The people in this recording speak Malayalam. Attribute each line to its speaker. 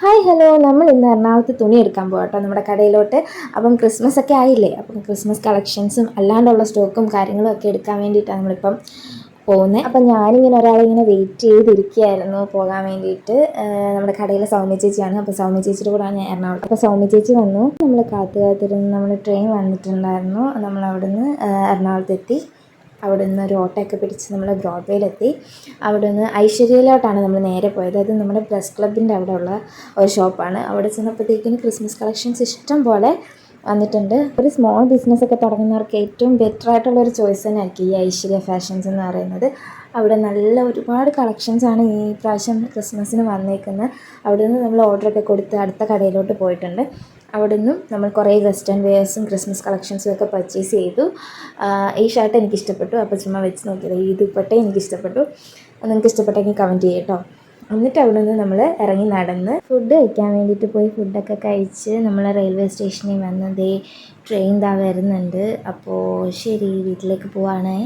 Speaker 1: ഹായ് ഹലോ, നമ്മൾ ഇന്ന് എറണാകുളത്ത് തുണി എടുക്കാൻ പോകാം കേട്ടോ, നമ്മുടെ കടയിലോട്ട്. അപ്പം ക്രിസ്മസ് ഒക്കെ ആയില്ലേ, അപ്പം ക്രിസ്മസ് കളക്ഷൻസും അല്ലാണ്ടുള്ള സ്റ്റോക്കും കാര്യങ്ങളും ഒക്കെ എടുക്കാൻ വേണ്ടിയിട്ടാണ് നമ്മളിപ്പം പോകുന്നത്. അപ്പം ഞാനിങ്ങനെ ഒരാളിങ്ങനെ വെയിറ്റ് ചെയ്തിരിക്കുകയായിരുന്നു പോകാൻ വേണ്ടിയിട്ട്. നമ്മുടെ കടയിലെ സൗമ്യ ചേച്ചിയാണ്. അപ്പോൾ സൗമ്യ ചേച്ചിയുടെ കൂടെയാണ് ഞാൻ എറണാകുളത്ത്. അപ്പോൾ സൗമ്യ ചേച്ചി വന്നു, നമ്മൾ കാത്തിരുന്ന് നമ്മൾ ട്രെയിൻ വന്നിട്ടുണ്ടായിരുന്നു. നമ്മൾ അവിടുന്ന് എറണാകുളത്തെത്തി. അവിടെ നിന്ന് ഒരു ഓട്ടോയൊക്കെ പിടിച്ച് നമ്മൾ ബ്രോഡ്വേയിലെത്തി. അവിടെ നിന്ന് ഐശ്വര്യയിലോട്ടാണ് നമ്മൾ നേരെ പോയത്. അത് നമ്മുടെ പ്രസ് ക്ലബിൻ്റെ അവിടെ ഉള്ള ഒരു ഷോപ്പാണ്. അവിടെ ചെന്നപ്പോഴത്തേക്കിന് ക്രിസ്മസ് കളക്ഷൻസ് ഇഷ്ടം പോലെ വന്നിട്ടുണ്ട്. ഒരു സ്മോൾ ബിസിനസ്സൊക്കെ തുടങ്ങുന്നവർക്ക് ഏറ്റവും ബെറ്റർ ആയിട്ടുള്ളൊരു ചോയ്സ് തന്നെ ആയിരിക്കും ഈ ഐശ്വര്യ ഫാഷൻസ് എന്ന് പറയുന്നത്. അവിടെ നല്ല ഒരുപാട് കളക്ഷൻസാണ് ഈ പ്രാവശ്യം ക്രിസ്മസിന് വന്നേക്കുന്നത്. അവിടെ നിന്ന് നമ്മൾ ഓർഡറൊക്കെ കൊടുത്ത് അടുത്ത കടയിലോട്ട് പോയിട്ടുണ്ട്. അവിടെ നിന്നും നമ്മൾ കുറേ വെസ്റ്റേൺ വെയേഴ്സും ക്രിസ്മസ് കളക്ഷൻസും ഒക്കെ പർച്ചേസ് ചെയ്തു. ഈ ഷർട്ട് എനിക്ക് ഇഷ്ടപ്പെട്ടു, അപ്പോൾ ചുമ്മാ വെച്ച് നോക്കിയത്. ഈ ദുപ്പട്ട എനിക്ക് ഇഷ്ടപ്പെട്ടു. നിങ്ങൾക്ക് ഇഷ്ടപ്പെട്ടെങ്കിൽ കമൻറ്റ് ചെയ്യ് കേട്ടോ. എന്നിട്ട് അവിടെ നിന്ന് നമ്മൾ ഇറങ്ങി നടന്ന് ഫുഡ് കഴിക്കാൻ വേണ്ടിയിട്ട് പോയി. ഫുഡൊക്കെ കഴിച്ച് നമ്മൾ റെയിൽവേ സ്റ്റേഷനിൽ വന്നതേ ട്രെയിൻ വരുന്നുണ്ട്. അപ്പോൾ ശരി, വീട്ടിലേക്ക് പോവാണേ.